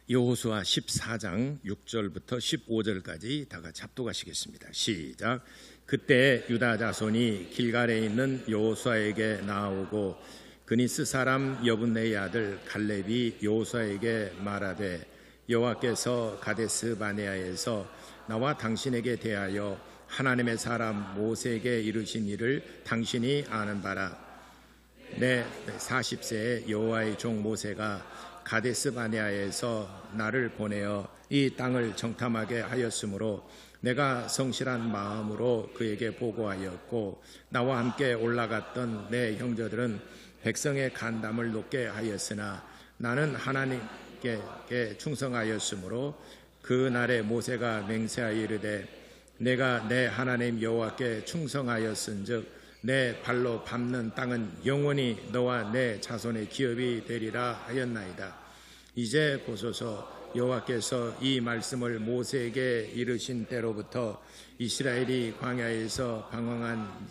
여호수아 14장 6절부터 15절까지 다 같이 합독하시겠습니다. 시작. 그때 유다 자손이 길갈에 있는 여호수아에게 나아오고 그니스 사람 여분네의 아들 갈렙이 여호수아에게 말하되 여호와께서 가데스 바네아에서 나와 당신에게 대하여 하나님의 사람 모세에게 이르신 일을 당신이 아는 바라. 내 40세에 여호와의 종 모세가 가데스 바네아에서 나를 보내어 이 땅을 정탐하게 하였으므로 내가 성실한 마음으로 그에게 보고하였고 나와 함께 올라갔던 내 형제들은 백성의 간담을 높게 하였으나 나는 하나님께 충성하였으므로 그 날에 모세가 맹세하여 이르되 내가 내 하나님 여호와께 충성하였은즉 내 발로 밟는 땅은 영원히 너와 내 자손의 기업이 되리라 하였나이다. 이제 보소서 여호와께서 이 말씀을 모세에게 이르신 때로부터 이스라엘이 광야에서 방황한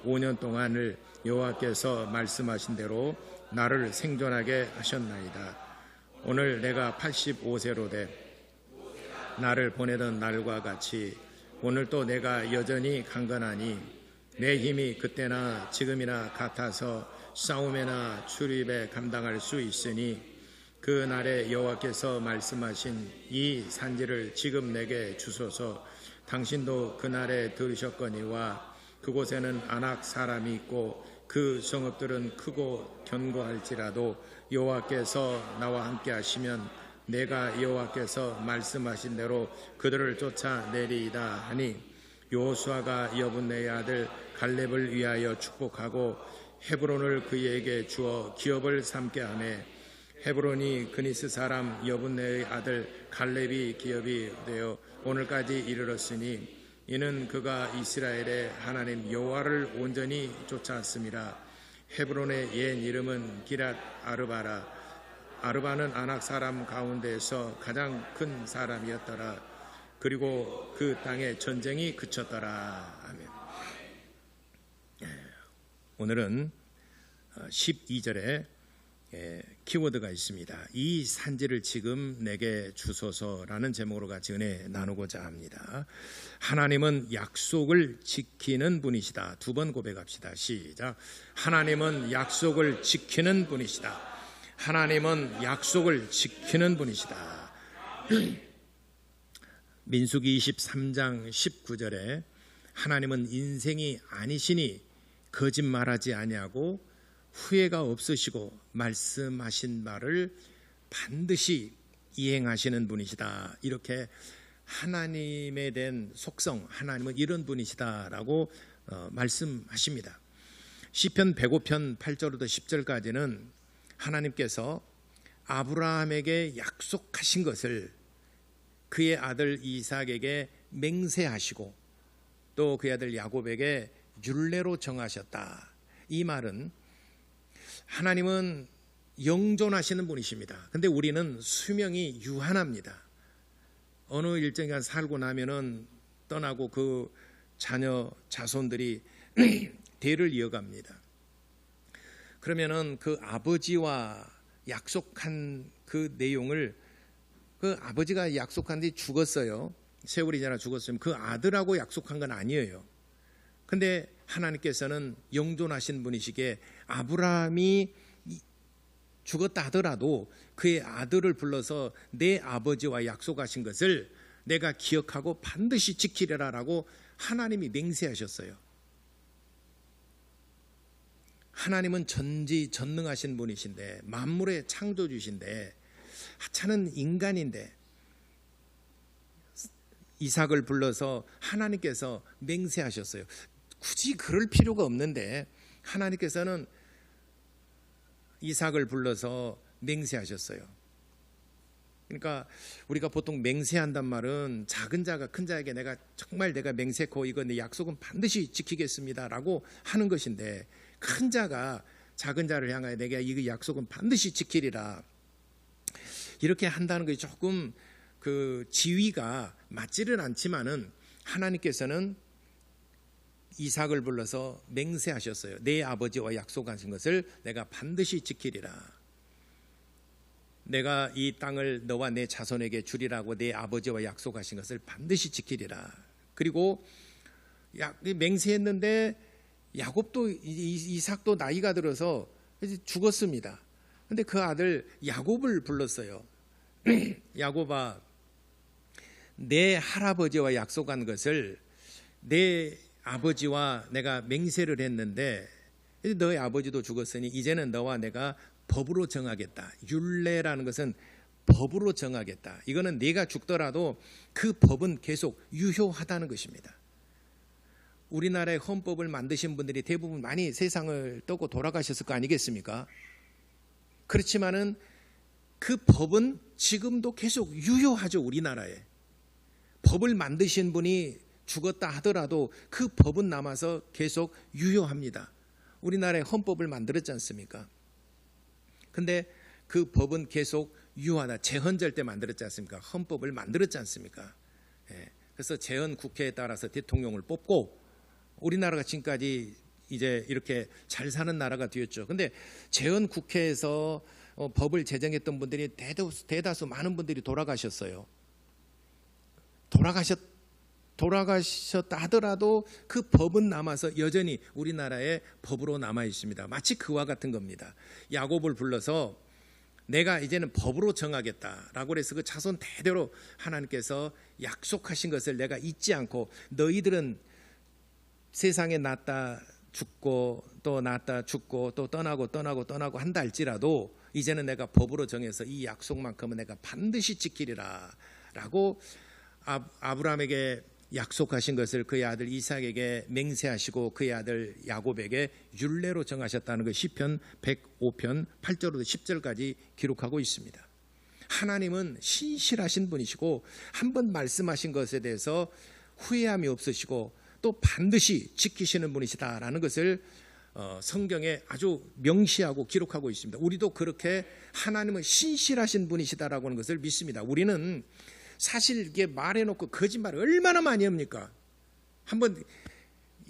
5년 동안을 여호와께서 말씀하신 대로 나를 생존하게 하셨나이다. 오늘 내가 85세로 돼 나를 보내던 날과 같이 오늘 또 내가 여전히 강건하니 내 힘이 그때나 지금이나 같아서 싸움에나 출입에 감당할 수 있으니 그 날에 여호와께서 말씀하신 이 산지를 지금 내게 주소서. 당신도 그 날에 들으셨거니와 그곳에는 아낙 사람이 있고 그 성읍들은 크고 견고할지라도 여호와께서 나와 함께 하시면 내가 여호와께서 말씀하신 대로 그들을 쫓아내리이다 하니 여호수아가 여분네의 아들 갈렙을 위하여 축복하고 헤브론을 그에게 주어 기업을 삼게 하매 헤브론이 그니스 사람 여분네의 아들 갈렙이 기업이 되어 오늘까지 이르렀으니 이는 그가 이스라엘의 하나님 여호와를 온전히 쫓았습니다. 헤브론의 옛 이름은 기랏 아르바라. 아르바는 아낙 사람 가운데에서 가장 큰 사람이었더라. 그리고 그 땅에 전쟁이 그쳤더라. 아멘. 오늘은 12절에 키워드가 있습니다. 이 산지를 지금 내게 주소서라는 제목으로 같이 은혜 나누고자 합니다. 하나님은 약속을 지키는 분이시다. 두 번 고백합시다. 시작. 하나님은 약속을 지키는 분이시다. 하나님은 약속을 지키는 분이시다. 민수기 23장 19절에 하나님은 인생이 아니시니 거짓말하지 아니하고 후회가 없으시고 말씀하신 말을 반드시 이행하시는 분이시다. 이렇게 하나님에 대한 속성, 하나님은 이런 분이시다라고 말씀하십니다. 시편 105편 8절부터 10절까지는 하나님께서 아브라함에게 약속하신 것을 그의 아들 이삭에게 맹세하시고 또 그의 아들 야곱에게 율례로 정하셨다. 이 말은 하나님은 영존하시는 분이십니다. 근데 우리는 수명이 유한합니다. 어느 일정 기간 살고 나면은 떠나고 그 자녀 자손들이 대를 이어갑니다. 그러면은 그 아버지와 약속한 그 내용을 그 아버지가 약속한 뒤 죽었어요. 세월이 지나 죽었으면 그 아들하고 약속한 건 아니에요. 근데 하나님께서는 영존하신 분이시기에 아브라함이 죽었다 하더라도 그의 아들을 불러서 내 아버지와 약속하신 것을 내가 기억하고 반드시 지키리라라고 하나님이 맹세하셨어요. 하나님은 전지전능하신 분이신데 만물의 창조주신데 하찮은 인간인데 이삭을 불러서 하나님께서 맹세하셨어요. 굳이 그럴 필요가 없는데 하나님께서는 이삭을 불러서 맹세하셨어요. 그러니까 우리가 보통 맹세한단 말은 작은 자가 큰 자에게 내가 정말 내가 맹세코 이거 내 약속은 반드시 지키겠습니다라고 하는 것인데 큰 자가 작은 자를 향하여 내가 이 약속은 반드시 지키리라 이렇게 한다는 것이 조금 그 지위가 맞지는 않지만은 하나님께서는 이삭을 불러서 맹세하셨어요. 내 아버지와 약속하신 것을 내가 반드시 지키리라. 내가 이 땅을 너와 내 자손에게 주리라고 내 아버지와 약속하신 것을 반드시 지키리라. 그리고 맹세했는데 야곱도 이삭도 나이가 들어서 이제 죽었습니다. 근데 그 아들 야곱을 불렀어요. 야곱아, 내 할아버지와 약속한 것을 내 아버지와 내가 맹세를 했는데 너의 아버지도 죽었으니 이제는 너와 내가 법으로 정하겠다. 율례라는 것은 법으로 정하겠다. 이거는 네가 죽더라도 그 법은 계속 유효하다는 것입니다. 우리나라의 헌법을 만드신 분들이 대부분 많이 세상을 떠고 돌아가셨을 거 아니겠습니까? 그렇지만은 그 법은 지금도 계속 유효하죠. 우리나라에 법을 만드신 분이 죽었다 하더라도 그 법은 남아서 계속 유효합니다. 우리나라의 헌법을 만들었지 않습니까? 근데 그 법은 계속 유효하다. 제헌절 때 만들었지 않습니까? 헌법을 만들었지 않습니까? 그래서 제헌 국회에 따라서 대통령을 뽑고 우리나라가 지금까지 이제 이렇게 잘 사는 나라가 되었죠. 근데 제헌 국회에서 법을 제정했던 분들이 대다수 많은 분들이 돌아가셨어요. 돌아가셨다 하더라도 그 법은 남아서 여전히 우리나라의 법으로 남아 있습니다. 마치 그와 같은 겁니다. 야곱을 불러서 내가 이제는 법으로 정하겠다라고 해서 그 자손 대대로 하나님께서 약속하신 것을 내가 잊지 않고 너희들은 세상에 낳았다 죽고 또 낳았다 죽고 또 떠나고 한다 할지라도 이제는 내가 법으로 정해서 이 약속만큼은 내가 반드시 지키리라 라고 아브라함에게 약속하신 것을 그의 아들 이삭에게 맹세하시고 그의 아들 야곱에게 율례로 정하셨다는 것 시편 105편 8절부터 10절까지 기록하고 있습니다. 하나님은 신실하신 분이시고 한번 말씀하신 것에 대해서 후회함이 없으시고 또 반드시 지키시는 분이시다라는 것을 성경에 아주 명시하고 기록하고 있습니다. 우리도 그렇게 하나님은 신실하신 분이시다라고 하는 것을 믿습니다. 우리는 사실 이게 말해놓고 거짓말 얼마나 많이 합니까? 한번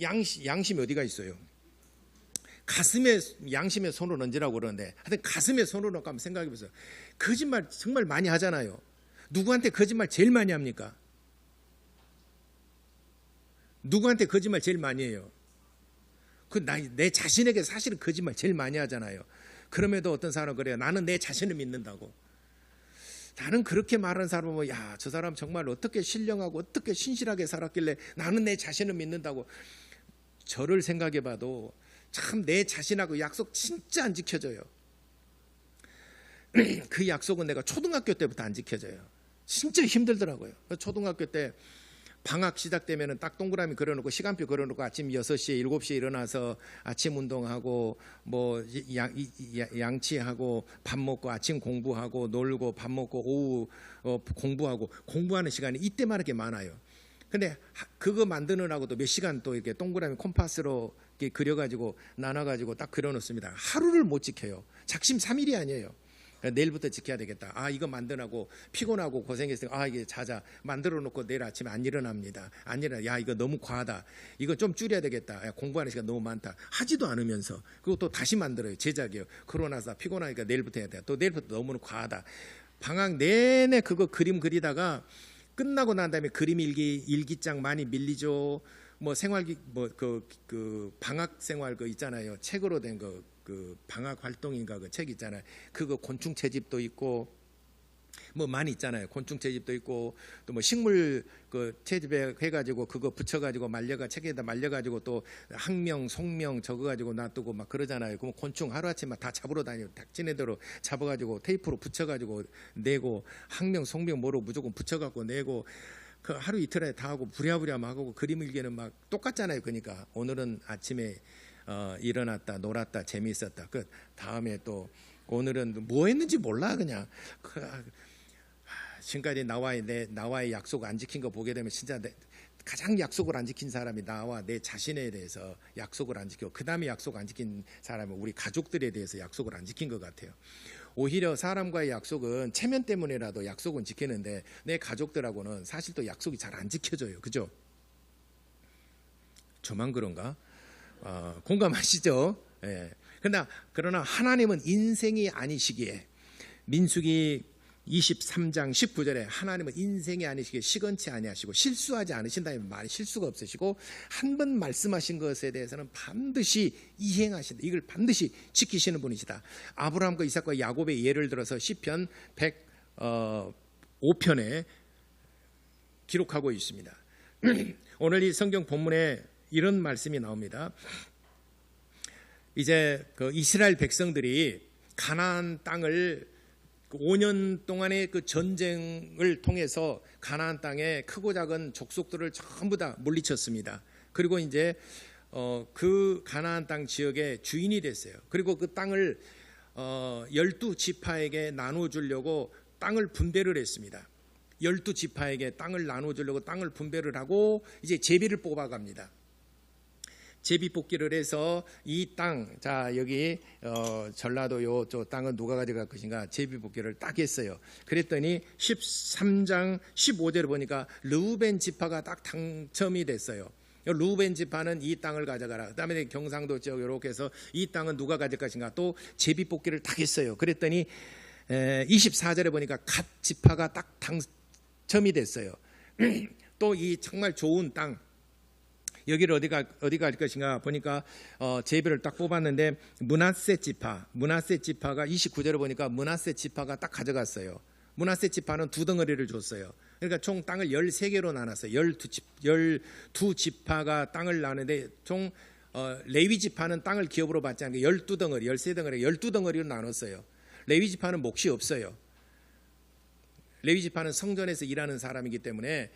양심이 어디가 있어요? 가슴에 양심에 손을 얹으라고 그러는데 하여튼 가슴에 손을 얹고 한번 생각해 보세요. 거짓말 정말 많이 하잖아요. 누구한테 거짓말 제일 많이 합니까? 누구한테 거짓말 제일 많이 해요? 내 자신에게 사실은 거짓말 제일 많이 하잖아요. 그럼에도 어떤 사람은 그래요. 나는 내 자신을 믿는다고. 나는 그렇게 말하는 사람은 뭐, 야, 저 사람 정말 어떻게 신령하고 어떻게 신실하게 살았길래 나는 내 자신을 믿는다고. 저를 생각해 봐도 참 내 자신하고 약속 진짜 안 지켜져요. 그 약속은 내가 초등학교 때부터 안 지켜져요. 진짜 힘들더라고요. 초등학교 때 방학 시작되면 딱 동그라미 그려놓고 시간표 그려놓고 아침 6시에 7시에 일어나서 아침 운동하고 뭐 양치하고 밥 먹고 아침 공부하고 놀고 밥 먹고 오후 공부하고 공부하는 시간이 이때만 이렇게 많아요. 근데 그거 만드느라고도 몇 시간 또 이렇게 동그라미 콤파스로 이렇게 그려가지고 나눠가지고 딱 그려놓습니다. 하루를 못 지켜요. 작심삼일이 아니에요. 내일부터 지켜야 되겠다. 이거 만드라고 피곤하고 고생했으니까 이게 자자 만들어 놓고 내일 아침에 안 일어납니다. 안 일어나. 야, 이거 너무 과하다. 이거 좀 줄여야 되겠다. 야, 공부하는 시간 너무 많다. 하지도 않으면서 그리고 또 다시 만들어요. 제작이요. 그러고 나서 피곤하니까 내일부터 해야 돼. 또 내일부터 너무 과하다. 방학 내내 그거 그림 그리다가 끝나고 난 다음에 그림 일기장 많이 밀리죠. 뭐 생활기 그 방학 생활 그 있잖아요. 책으로 된 거. 그 방학 활동인가 그 책 있잖아요. 그거 곤충 채집도 있고 뭐 많이 있잖아요. 곤충 채집도 있고 또 뭐 식물 그 채집해 가지고 그거 붙여 가지고 책에다 말려 가지고 또 학명 속명 적어 가지고 놔두고 막 그러잖아요. 그럼 곤충 하루아침에 다 잡으러 다니고 닥치네대로 잡아 가지고 테이프로 붙여 가지고 내고 학명 속명 뭐로 무조건 붙여 갖고 내고 그 하루 이틀에 다 하고 부랴부랴 막 하고 그림 일기는 막 똑같잖아요. 그러니까 오늘은 아침에 일어났다 놀았다 재미있었다 그 다음에 또 오늘은 뭐 했는지 몰라 그냥 지금까지 나와의 약속 안 지킨 거 보게 되면 진짜 가장 약속을 안 지킨 사람이 나와 내 자신에 대해서 약속을 안 지키고 그 다음에 약속 안 지킨 사람은 우리 가족들에 대해서 약속을 안 지킨 것 같아요. 오히려 사람과의 약속은 체면 때문에라도 약속은 지키는데 내 가족들하고는 사실 또 약속이 잘 안 지켜져요. 그죠? 저만 그런가? 공감하시죠? 예. 그러나 하나님은 인생이 아니시기에 민수기 23장 19절에 하나님은 인생이 아니시기에 시건치 아니하시고 실수하지 않으신다는 말이 실수가 없으시고 한 번 말씀하신 것에 대해서는 반드시 이행하신다. 이걸 반드시 지키시는 분이시다. 아브라함과 이삭과 야곱의 예를 들어서 시편 105편에 기록하고 있습니다. 오늘 이 성경 본문에 이런 말씀이 나옵니다. 이제 그 이스라엘 백성들이 가나안 땅을 5년 동안의 그 전쟁을 통해서 가나안 땅에 크고 작은 족속들을 전부 다 물리쳤습니다. 그리고 이제 그 가나안 땅 지역의 주인이 됐어요. 그리고 그 땅을 12지파에게 나눠주려고 땅을 분배를 했습니다. 12지파에게 땅을 나눠주려고 땅을 분배를 하고 이제 제비를 뽑아갑니다. 제비 뽑기를 해서 이 땅, 자 여기 전라도 요저 땅은 누가 가져갈 것인가 제비 뽑기를 딱 했어요. 그랬더니 13장 15절을 보니까 르우벤 지파가 딱 당첨이 됐어요. 르우벤 지파는 이 땅을 가져가라. 그다음에 경상도 지역 이렇게 해서 이 땅은 누가 가질 것인가 또 제비 뽑기를 딱 했어요. 그랬더니 24절에 보니까 갓 지파가 딱 당첨이 됐어요. 또 이 정말 좋은 땅 여기를 어디 갈 것인가 보니까 제비를 딱 뽑았는데 므낫세 지파가 29절을 보니까 므낫세 지파가 딱 가져갔어요. 므낫세 지파는 2덩어리를 줬어요. 그러니까 총 땅을 13개로 나눴어요. 12지파가 땅을 나누는데 총 레위 지파는 땅을 기업으로 받지 않고 12덩어리, 13덩어리, 12덩어리로 나눴어요. 레위 지파는 몫이 없어요. 레위 지파는 성전에서 일하는 사람이기 때문에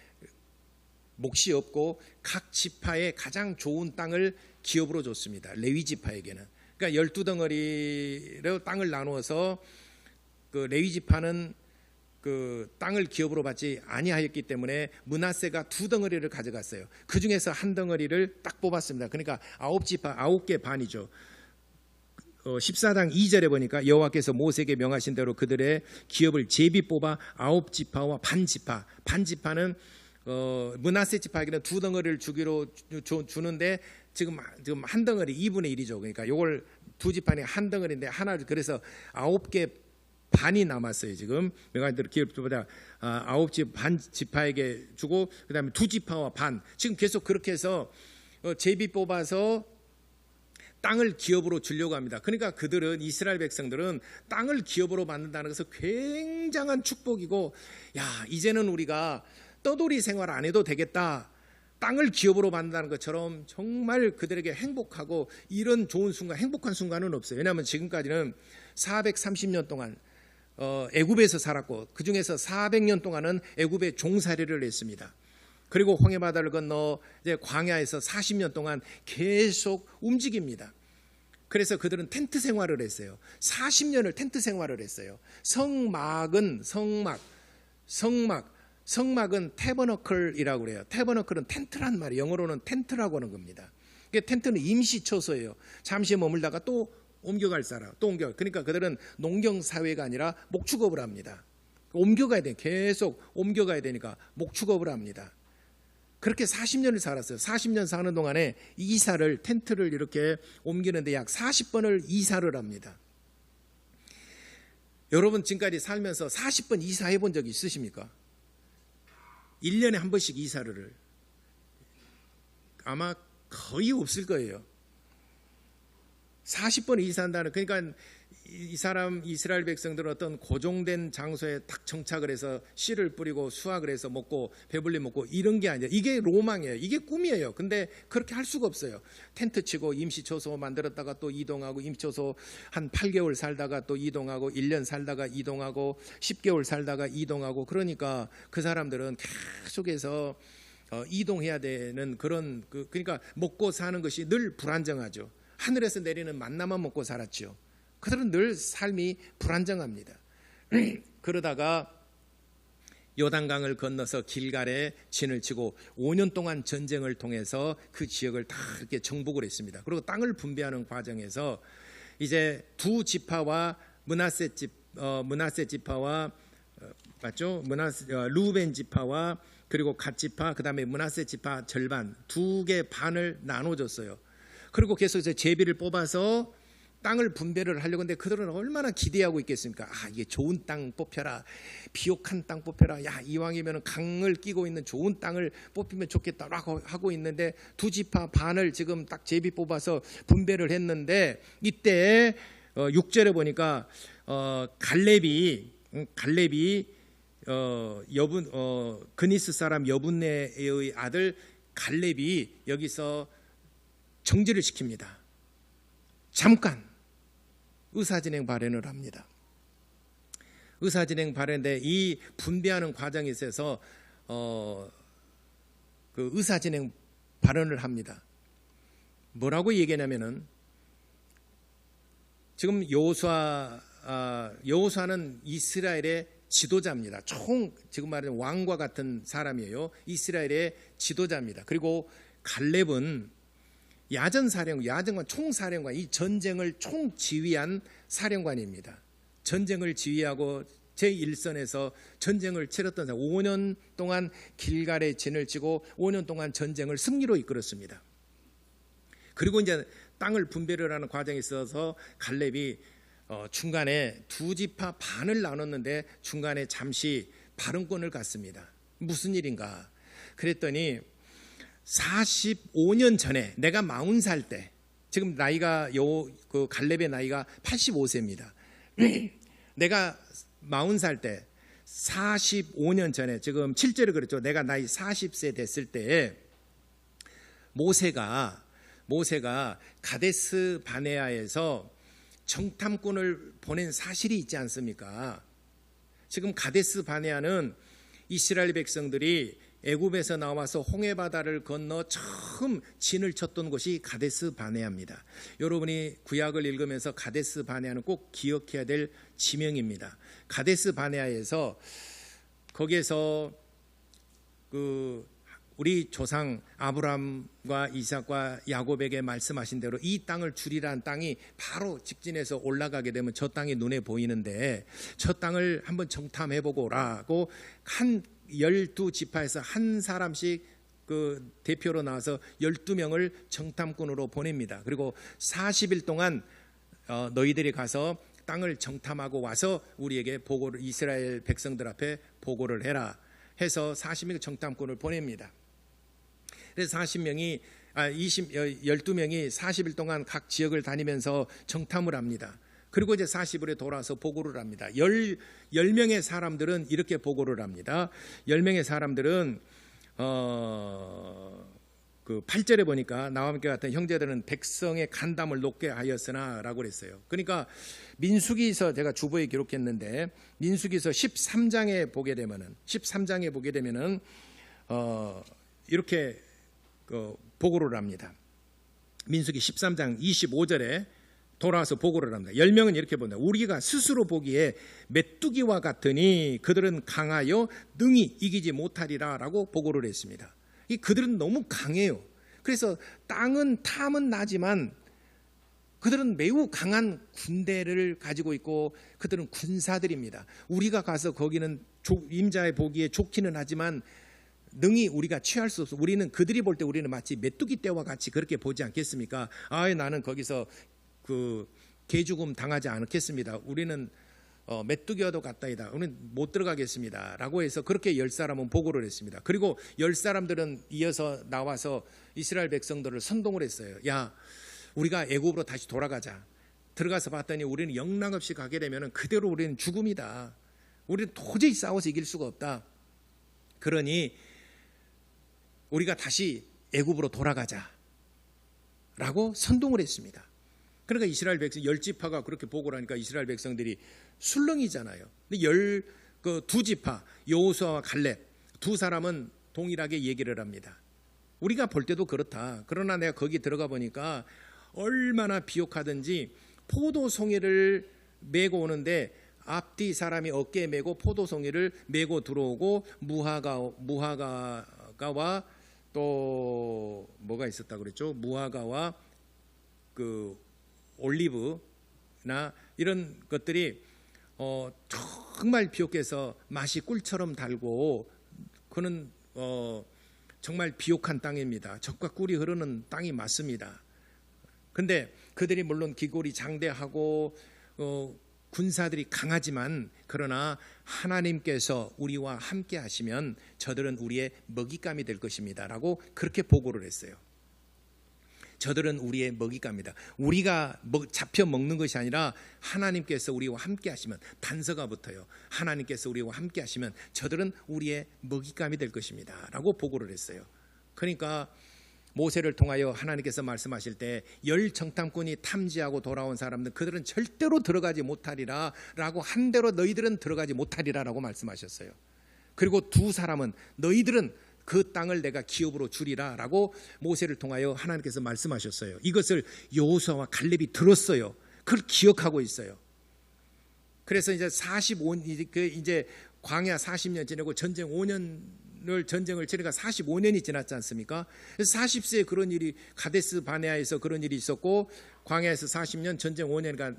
몫이 없고 각 지파의 가장 좋은 땅을 기업으로 줬습니다. 레위 지파에게는. 그러니까 12덩어리로 땅을 나누어서 그 레위 지파는 그 땅을 기업으로 받지 아니하였기 때문에 므낫세가 2덩어리를 가져갔어요. 그 중에서 한 덩어리를 딱 뽑았습니다. 그러니까 9지파 9개 반이죠. 14장 2절에 보니까 여호와께서 모세에게 명하신 대로 그들의 기업을 제비 뽑아 9지파와 반지파는 므낫세 지파에게는 2덩어리를 주기로 주는데 지금 한 덩어리 2분의 1이죠. 그러니까 요걸 2지파니 한 덩어리인데 하나를 그래서 9개 반이 남았어요. 지금 명하신 기업보다 9지파에게 주고 그다음에 2지파와 반 지금 계속 그렇게 해서 제비 뽑아서 땅을 기업으로 주려고 합니다. 그러니까 그들은 이스라엘 백성들은 땅을 기업으로 받는다는 것은 굉장한 축복이고 야 이제는 우리가 떠돌이 생활 안 해도 되겠다. 땅을 기업으로 받는다는 것처럼 정말 그들에게 행복하고 이런 좋은 순간, 행복한 순간은 없어요. 왜냐하면 지금까지는 430년 동안 애굽에서 살았고 그 중에서 400년 동안은 애굽의 종살이를 했습니다. 그리고 홍해바다를 건너 이제 광야에서 40년 동안 계속 움직입니다. 그래서 그들은 텐트 생활을 했어요. 40년을 텐트 생활을 했어요. 성막은 태버너클이라고 그래요. 태버너클은 텐트란 말이에요. 영어로는 텐트라고 하는 겁니다. 텐트는 임시처소예요. 잠시 머물다가 또 옮겨갈 사람, 그러니까 그들은 농경사회가 아니라 목축업을 합니다. 옮겨가야 돼. 계속 옮겨가야 되니까 목축업을 합니다. 그렇게 40년을 살았어요. 40년 사는 동안에 텐트를 이렇게 옮기는데 약 40번을 이사를 합니다. 여러분 지금까지 살면서 40번 이사해 본 적 있으십니까? 1년에 한 번씩 이사를 아마 거의 없을 거예요. 40번 이사한다는 그러니까 이 사람 이스라엘 백성들은 어떤 고정된 장소에 딱 정착을 해서 씨를 뿌리고 수확을 해서 먹고 배불리 먹고 이런 게 아니라 이게 로망이에요. 이게 꿈이에요. 근데 그렇게 할 수가 없어요. 텐트 치고 임시초소 만들었다가 또 이동하고 임시초소 한 8개월 살다가 또 이동하고 1년 살다가 이동하고 10개월 살다가 이동하고 그러니까 그 사람들은 계속해서 이동해야 되는 그런 그러니까 먹고 사는 것이 늘 불안정하죠. 하늘에서 내리는 만나만 먹고 살았죠. 그들은 늘 삶이 불안정합니다. 그러다가 요단강을 건너서 길갈에 진을 치고 5년 동안 전쟁을 통해서 그 지역을 다 이렇게 정복을 했습니다. 그리고 땅을 분배하는 과정에서 이제 2지파와 므낫세 지파와 맞죠? 르우벤 지파와 그리고 갓 지파 그다음에 므낫세 지파 절반 2개 반을 나눠줬어요. 그리고 계속해서 제비를 뽑아서 땅을 분배를 하려고 하는데 그들은 얼마나 기대하고 있겠습니까? 이게 좋은 땅 뽑혀라, 비옥한 땅 뽑혀라, 야 이왕이면 강을 끼고 있는 좋은 땅을 뽑히면 좋겠다라고 하고 있는데 두 지파 반을 지금 딱 제비 뽑아서 분배를 했는데 이때 6절에 보니까 갈렙이 그니스 사람 여분네의 아들 갈렙이 여기서 정지를 시킵니다. 잠깐 의사진행 발언을 합니다. 의사진행 발언인데 이 분배하는 과정에 있어서 그 의사진행 발언을 합니다. 뭐라고 얘기하냐면은 지금 여호수아는 이스라엘의 지도자입니다. 지금 말하는 왕과 같은 사람이에요. 이스라엘의 지도자입니다. 그리고 갈렙은 야전관, 총사령관, 이 전쟁을 총지휘한 사령관입니다. 전쟁을 지휘하고 제1선에서 전쟁을 치렀던 사람, 5년 동안 길갈의 진을 치고 5년 동안 전쟁을 승리로 이끌었습니다. 그리고 이제 땅을 분배를 하는 과정에 있어서 갈렙이 중간에 두 지파 반을 나눴는데 중간에 잠시 발언권을 갖습니다. 무슨 일인가? 그랬더니 45년 전에 내가 40살 때, 지금 나이가 그 갈렙의 나이가 85세입니다. 내가 40살 때 45년 전에, 지금 7절에 그랬죠. 내가 나이 40세 됐을 때에 모세가 가데스 바네아에서 정탐꾼을 보낸 사실이 있지 않습니까? 지금 가데스 바네아는 이스라엘 백성들이 애굽에서 나와서 홍해 바다를 건너 처음 진을 쳤던 곳이 가데스 바네아입니다. 여러분이 구약을 읽으면서 가데스 바네아는 꼭 기억해야 될 지명입니다. 가데스 바네아에서 거기에서 우리 조상 아브라함과 이삭과 야곱에게 말씀하신 대로 이 땅을 주리라는 땅이 바로 직진해서 올라가게 되면 저 땅이 눈에 보이는데 저 땅을 한번 정탐해보고라고 한 12지파에서 한 사람씩 그 대표로 나와서 12명을 정탐꾼으로 보냅니다. 그리고 40일 동안 너희들이 가서 땅을 정탐하고 와서 우리에게 보고를, 이스라엘 백성들 앞에 보고를 해라 해서 40명 정탐꾼을 보냅니다. 그래서 12명이 40일 동안 각 지역을 다니면서 정탐을 합니다. 그리고 이제 40일에 돌아와서 보고를 합니다. 10명의 사람들은 이렇게 보고를 합니다. 10명의 사람들은 그 8절에 보니까 나와 함께 같은 형제들은 백성의 간담을 높게 하였으나 라고 그랬어요. 그러니까 민수기서 제가 주보에 기록했는데 민수기서 13장에 보게 되면은 이렇게 보고를 합니다. 민수기 13장 25절에 돌아와서 보고를 합니다. 10명은 이렇게 본다. 우리가 스스로 보기에 메뚜기와 같으니 그들은 강하여 능히 이기지 못하리라 라고 보고를 했습니다. 그들은 너무 강해요. 그래서 땅은 탐은 나지만 그들은 매우 강한 군대를 가지고 있고 그들은 군사들입니다. 우리가 가서 거기는 임자의 보기에 좋기는 하지만 능히 우리가 취할 수 없어. 우리는 그들이 볼 때 우리는 마치 메뚜기 떼와 같이 그렇게 보지 않겠습니까? 나는 거기서 개죽음 당하지 않겠습니다. 우리는 메뚜기와도 같다이다. 우리는 못 들어가겠습니다. 라고 해서 그렇게 10사람은 보고를 했습니다. 그리고 10사람들은 이어서 나와서 이스라엘 백성들을 선동을 했어요. 야, 우리가 애굽으로 다시 돌아가자. 들어가서 봤더니 우리는 영락없이 가게 되면 그대로 우리는 죽음이다. 우리는 도저히 싸워서 이길 수가 없다. 그러니 우리가 다시 애굽으로 돌아가자. 라고 선동을 했습니다. 그러니까 이스라엘 백성 10지파가 그렇게 보고를 하니까 이스라엘 백성들이 술렁이잖아요. 근데 두 지파 여호수아와 갈렙 두 사람은 동일하게 얘기를 합니다. 우리가 볼 때도 그렇다. 그러나 내가 거기 들어가 보니까 얼마나 비옥하든지 포도송이를 메고 오는데 앞뒤 사람이 어깨에 메고 포도송이를 메고 들어오고 무화과와 또 뭐가 있었다 그랬죠? 무화과와 그 올리브나 이런 것들이 정말 비옥해서 맛이 꿀처럼 달고 그는 정말 비옥한 땅입니다. 젖과 꿀이 흐르는 땅이 맞습니다. 근데 그들이 물론 기골이 장대하고 군사들이 강하지만 그러나 하나님께서 우리와 함께 하시면 저들은 우리의 먹잇감이 될 것입니다 라고 그렇게 보고를 했어요. 저들은 우리의 먹잇감이다. 우리가 잡혀 먹는 것이 아니라 하나님께서 우리와 함께 하시면, 단서가 붙어요. 하나님께서 우리와 함께 하시면 저들은 우리의 먹잇감이 될 것입니다 라고 보고를 했어요. 그러니까 모세를 통하여 하나님께서 말씀하실 때 열 정탐꾼이 탐지하고 돌아온 사람들, 그들은 절대로 들어가지 못하리라 라고 한 대로 너희들은 들어가지 못하리라 라고 말씀하셨어요. 그리고 두 사람은 너희들은 그 땅을 내가 기업으로 주리라 라고 모세를 통하여 하나님께서 말씀하셨어요. 이것을 여호수아와 갈렙이 들었어요. 그걸 기억하고 있어요. 그래서 이제 이제 광야 40년 지내고 전쟁 5년을 전쟁을 치르니까 45년이 지났지 않습니까? 그래서 40세에 그런 일이, 가데스 바네아에서 그런 일이 있었고, 광야에서 40년, 전쟁 5년이니까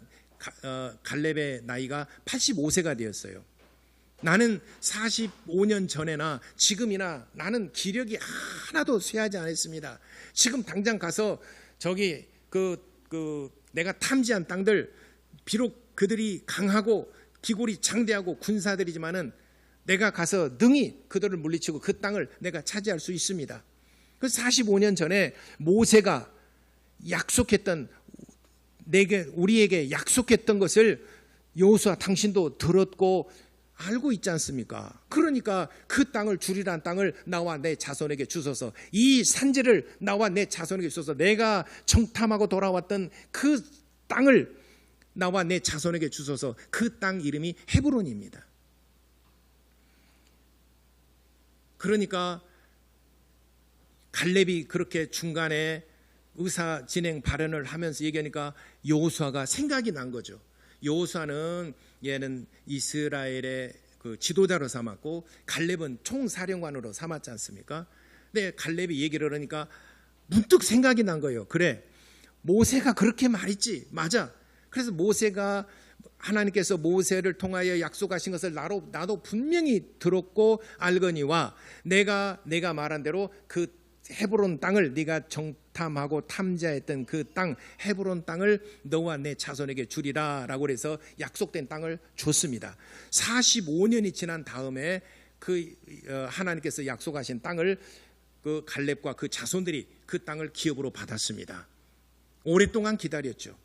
갈렙의 나이가 85세가 되었어요. 나는 45년 전에나 지금이나 나는 기력이 하나도 쇠하지 않았습니다. 지금 당장 가서 저기 내가 탐지한 땅들, 비록 그들이 강하고 기골이 장대하고 군사들이지만은 내가 가서 능히 그들을 물리치고 그 땅을 내가 차지할 수 있습니다. 그 45년 전에 모세가 약속했던, 우리에게 약속했던 것을 여호수아 당신도 들었고 알고 있지 않습니까? 그러니까 그 땅을 주리란 땅을 나와 내 자손에게 주소서, 이 산지를 나와 내 자손에게 주소서, 내가 정탐하고 돌아왔던 그 땅을 나와 내 자손에게 주소서. 그 땅 이름이 헤브론입니다. 그러니까 갈렙이 그렇게 중간에 의사 진행 발언을 하면서 얘기하니까 여호수아가 생각이 난 거죠. 여호수아는 얘는 이스라엘의 그 지도자로 삼았고 갈렙은 총사령관으로 삼았지 않습니까? 근데 갈렙이 얘기를 하니까 문득 생각이 난 거예요. 그래, 모세가 그렇게 말했지, 맞아. 그래서 모세가, 하나님께서 모세를 통하여 약속하신 것을 나도 분명히 들었고 알거니와 내가 말한 대로 그 헤브론 땅을, 네가 정탐하고 탐지했던 그 땅, 헤브론 땅을 너와 내 자손에게 주리라 라고 해서 약속된 땅을 줬습니다. 45년이 지난 다음에 그 하나님께서 약속하신 땅을 그 갈렙과 그 자손들이 그 땅을 기업으로 받았습니다. 오랫동안 기다렸죠.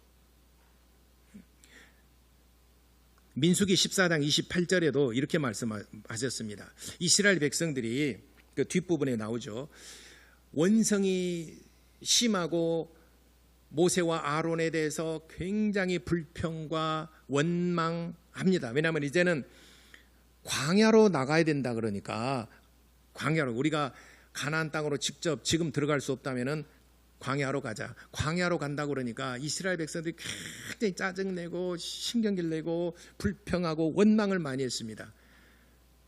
민수기 14장 28절에도 이렇게 말씀하셨습니다. 이스라엘 백성들이, 그 뒷부분에 나오죠, 원성이 심하고 모세와 아론에 대해서 굉장히 불평과 원망합니다. 왜냐하면 이제는 광야로 나가야 된다. 그러니까 광야로, 우리가 가나안 땅으로 직접 지금 들어갈 수 없다면은 광야로 가자. 광야로 간다고 그러니까 이스라엘 백성들이 굉장히 짜증내고 신경질 내고 불평하고 원망을 많이 했습니다.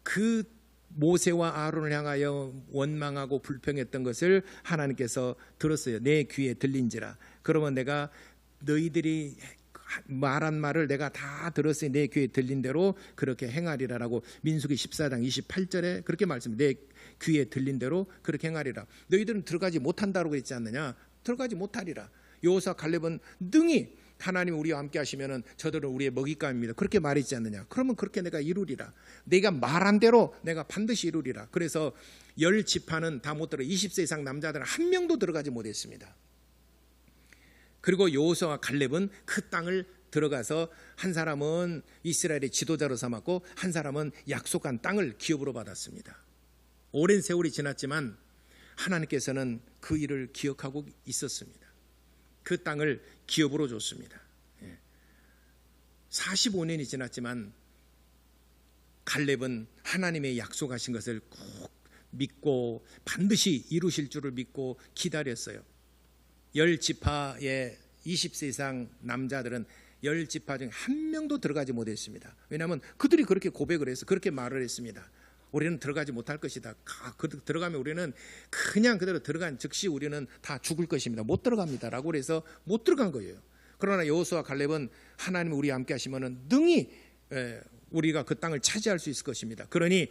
그 모세와 아론을 향하여 원망하고 불평했던 것을 하나님께서 들었어요. 내 귀에 들린지라. 그러면 내가 너희들이 말한 말을 내가 다 들었으니 내 귀에 들린 대로 그렇게 행하리라라고 민수기 14장 28절에 그렇게 말씀합니다. 내 귀에 들린 대로 그렇게 행하리라. 너희들은 들어가지 못한다고 했지 않느냐? 들어가지 못하리라. 여호수아 갈렙은 능히 하나님 우리와 함께 하시면은 저들은 우리의 먹잇감입니다. 그렇게 말했지 않느냐? 그러면 그렇게 내가 이루리라. 내가 말한 대로 내가 반드시 이루리라. 그래서 10지파는 다 못 들어, 20세 이상 남자들은 한 명도 들어가지 못했습니다. 그리고 여호수아와 갈렙은 그 땅을 들어가서 한 사람은 이스라엘의 지도자로 삼았고 한 사람은 약속한 땅을 기업으로 받았습니다. 오랜 세월이 지났지만 하나님께서는 그 일을 기억하고 있었습니다. 그 땅을 기업으로 줬습니다. 45년이 지났지만 갈렙은 하나님의 약속하신 것을 꼭 믿고 반드시 이루실 줄을 믿고 기다렸어요. 10지파의 20세 이상 남자들은 10지파 중에 한 명도 들어가지 못했습니다. 왜냐하면 그들이 그렇게 고백을 해서 그렇게 말을 했습니다. 우리는 들어가지 못할 것이다. 들어가면 우리는 그냥 그대로 들어간 즉시 우리는 다 죽을 것입니다. 못 들어갑니다 라고 그래서 못 들어간 거예요. 그러나 여호수아 갈렙은 하나님 우리와 함께 하시면 능히 우리가 그 땅을 차지할 수 있을 것입니다. 그러니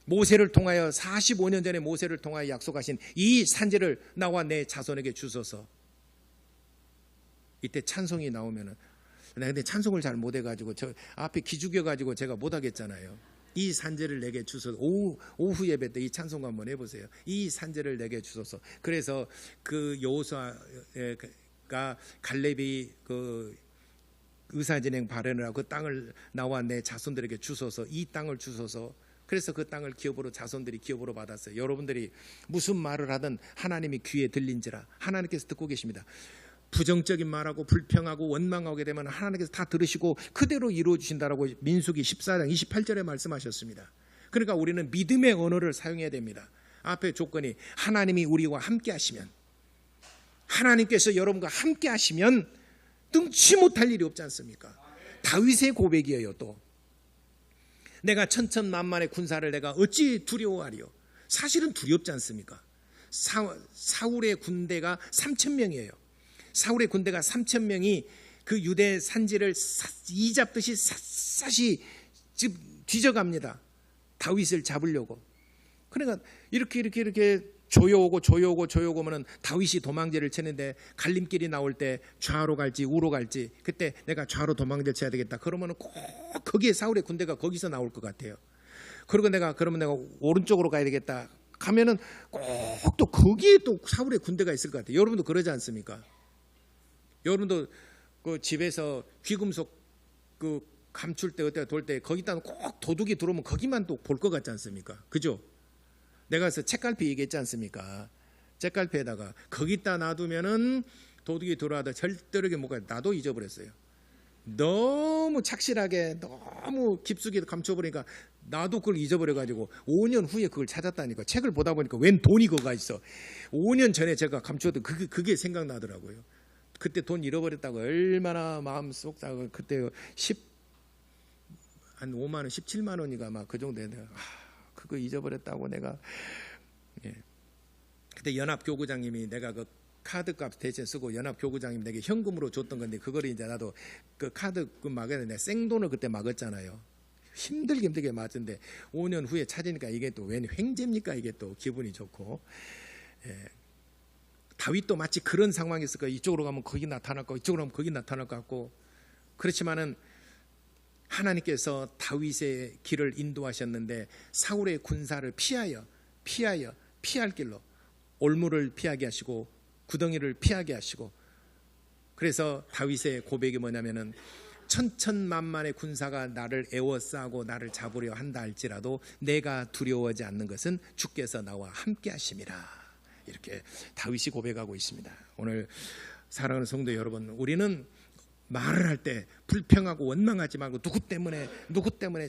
모세를 통하여 45년 전에 모세를 통하여 약속하신 이 산지를 나와 내 자손에게 주소서. 이때 찬송이 나오면은 내가 근데 찬송을 잘 못해가지고 저 앞에 기죽여가지고 제가 못하겠잖아요. 이 산재를 내게 주소서. 오후 예배 때 이 찬송 한번 해보세요. 이 산재를 내게 주소서. 그래서 그 여호수아가 갈렙이 그 의사진행 발언을 하고 그 땅을 나와 내 자손들에게 주소서. 이 땅을 주소서. 그래서 그 땅을 기업으로 자손들이 기업으로 받았어요. 여러분들이 무슨 말을 하든 하나님이 귀에 들린지라 하나님께서 듣고 계십니다. 부정적인 말하고 불평하고 원망하게 되면 하나님께서 다 들으시고 그대로 이루어 주신다라고 민수기 14장 28절에 말씀하셨습니다. 그러니까 우리는 믿음의 언어를 사용해야 됩니다. 앞에 조건이 하나님이 우리와 함께 하시면, 하나님께서 여러분과 함께 하시면 능치 못할 일이 없지 않습니까? 다윗의 고백이에요. 또 내가 천천만만의 군사를 내가 어찌 두려워하리요? 사실은 두렵지 않습니까? 사울의 군대가 3,000명이에요. 사울의 군대가 3,000명이 그 유대 산지를 이잡듯이 샅샅이 뒤져갑니다. 다윗을 잡으려고. 그러니까 이렇게 조여오면은 다윗이 도망제를 치는데 갈림길이 나올 때 좌로 갈지 우로 갈지, 그때 내가 좌로 도망제를 쳐야 되겠다. 그러면은 꼭 거기에 사울의 군대가 거기서 나올 것 같아요. 그러면 내가 오른쪽으로 가야 되겠다. 가면은 꼭 또 거기에 또 사울의 군대가 있을 것 같아요. 여러분도 그러지 않습니까? 여러분도 그 집에서 귀금속 그 감출 때 어때 돌 때 거기다 꼭 도둑이 들어오면 거기만 또 볼 것 같지 않습니까? 그죠? 내가 그래서 책갈피 얘기했지 않습니까? 책갈피에다가 거기다 놔두면은 도둑이 들어와도 절대로 못 가요. 나도 잊어버렸어요. 너무 착실하게 너무 깊숙이 감춰버리니까 나도 그걸 잊어버려가지고 5년 후에 그걸 찾았다니까. 책을 보다 보니까 웬 돈이 거가 있어. 5년 전에 제가 감추었던 그게 생각나더라고요. 그때 돈 잃어버렸다고 얼마나 마음 쏙 그때 한 5만 원, 17만 원이가 막 그 정도 되는데 그거 잊어버렸다고 내가. 예. 그때 연합교구장님이 내가 그 카드값 대신 쓰고 연합교구장님 내게 현금으로 줬던 건데 그거를 이제 나도 그 카드 막았는데 내가 생돈을 그때 막았잖아요. 힘들게 맞은데 5년 후에 찾으니까 이게 또 웬 횡재입니까? 이게 또 기분이 좋고. 예. 다윗도 마치 그런 상황이 있을 거예요. 이쪽으로 가면 거기 나타날 거고 이쪽으로 가면 거기 나타날 것 같고. 그렇지만은 하나님께서 다윗의 길을 인도하셨는데 사울의 군사를 피할 길로 올무를 피하게 하시고 구덩이를 피하게 하시고, 그래서 다윗의 고백이 뭐냐면은 천천만만의 군사가 나를 에워싸고 나를 잡으려 한다 할지라도 내가 두려워하지 않는 것은 주께서 나와 함께 하심이라. 이렇게 다윗이 고백하고 있습니다. 오늘 사랑하는 성도 여러분, 우리는 말을 할 때 불평하고 원망하지 말고 누구 때문에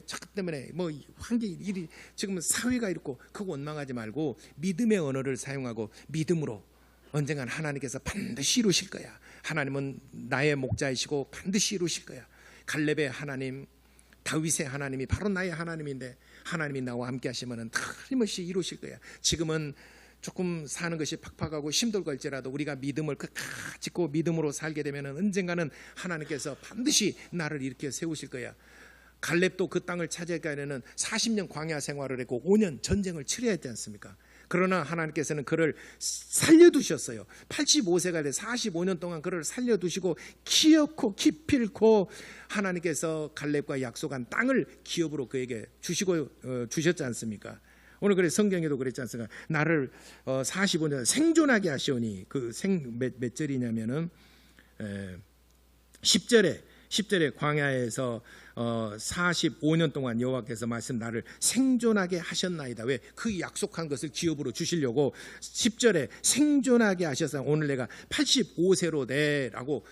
저 때문에 뭐 환경이 일이 지금 사회가 이렇고 그거 원망하지 말고 믿음의 언어를 사용하고 믿음으로 언젠간 하나님께서 반드시 이루실 거야. 하나님은 나의 목자이시고 반드시 이루실 거야. 갈렙의 하나님, 다윗의 하나님이 바로 나의 하나님인데 하나님이 나와 함께 하시면 틀림없이 이루실 거야. 지금은 조금 사는 것이 팍팍하고 힘들고 할지라도 우리가 믿음을 끝까지 짓고 믿음으로 살게 되면 언젠가는 하나님께서 반드시 나를 일으켜 세우실 거야. 갈렙도 그 땅을 차지하기에는 40년 광야 생활을 했고 5년 전쟁을 치러야 했지 않습니까? 그러나 하나님께서는 그를 살려두셨어요. 85세가 돼 45년 동안 그를 살려두시고 키웠고 기필코 하나님께서 갈렙과 약속한 땅을 기업으로 그에게 주셨지 않습니까? 오늘 그래 성경에도 그랬지 않습니까? 나를 45년 생존하게 하시오니 그 몇 절이냐면은 10절에 광야에서 45년 동안 여호와께서 말씀 나를 생존하게 하셨나이다. 왜? 그 약속한 것을 기업으로 주시려고 10절에 생존하게 하셔서 오늘 내가 85세로 돼라고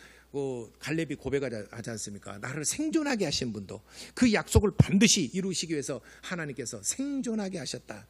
갈렙이 고백하지 않습니까? 나를 생존하게 하신 분도 그 약속을 반드시 이루시기 위해서 하나님께서 생존하게 하셨다.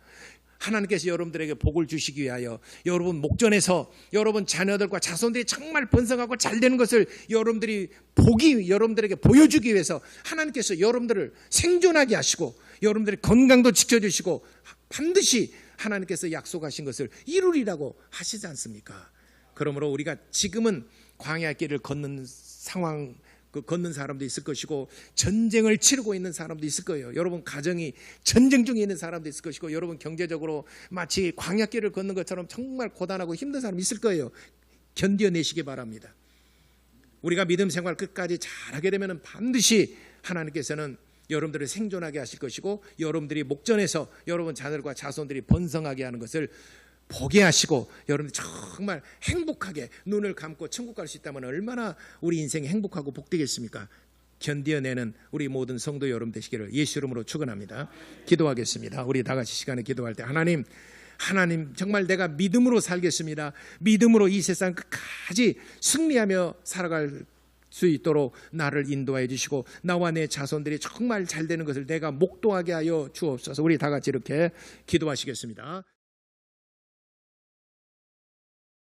하나님께서 여러분들에게 복을 주시기 위하여 여러분 목전에서 여러분 자녀들과 자손들이 정말 번성하고 잘 되는 것을 여러분들에게 보여주기 위해서 하나님께서 여러분들을 생존하게 하시고 여러분들의 건강도 지켜주시고 반드시 하나님께서 약속하신 것을 이루리라고 하시지 않습니까? 그러므로 우리가 지금은 광야길을 걷는 상황, 걷는 사람도 있을 것이고 전쟁을 치르고 있는 사람도 있을 거예요. 여러분 가정이 전쟁 중에 있는 사람도 있을 것이고 여러분 경제적으로 마치 광야길을 걷는 것처럼 정말 고단하고 힘든 사람이 있을 거예요. 견뎌내시기 바랍니다. 우리가 믿음 생활 끝까지 잘하게 되면 반드시 하나님께서는 여러분들을 생존하게 하실 것이고 여러분들이 목전에서 여러분 자녀들과 자손들이 번성하게 하는 것을 보게 하시고 여러분들 정말 행복하게 눈을 감고 천국 갈 수 있다면 얼마나 우리 인생이 행복하고 복되겠습니까? 견디어내는 우리 모든 성도 여러분 되시기를 예수 이름으로 축원합니다. 기도하겠습니다. 우리 다 같이 시간에 기도할 때 하나님 정말 내가 믿음으로 살겠습니다. 믿음으로 이 세상 끝까지 승리하며 살아갈 수 있도록 나를 인도하여 주시고 나와 내 자손들이 정말 잘 되는 것을 내가 목도하게 하여 주옵소서. 우리 다 같이 이렇게 기도하시겠습니다.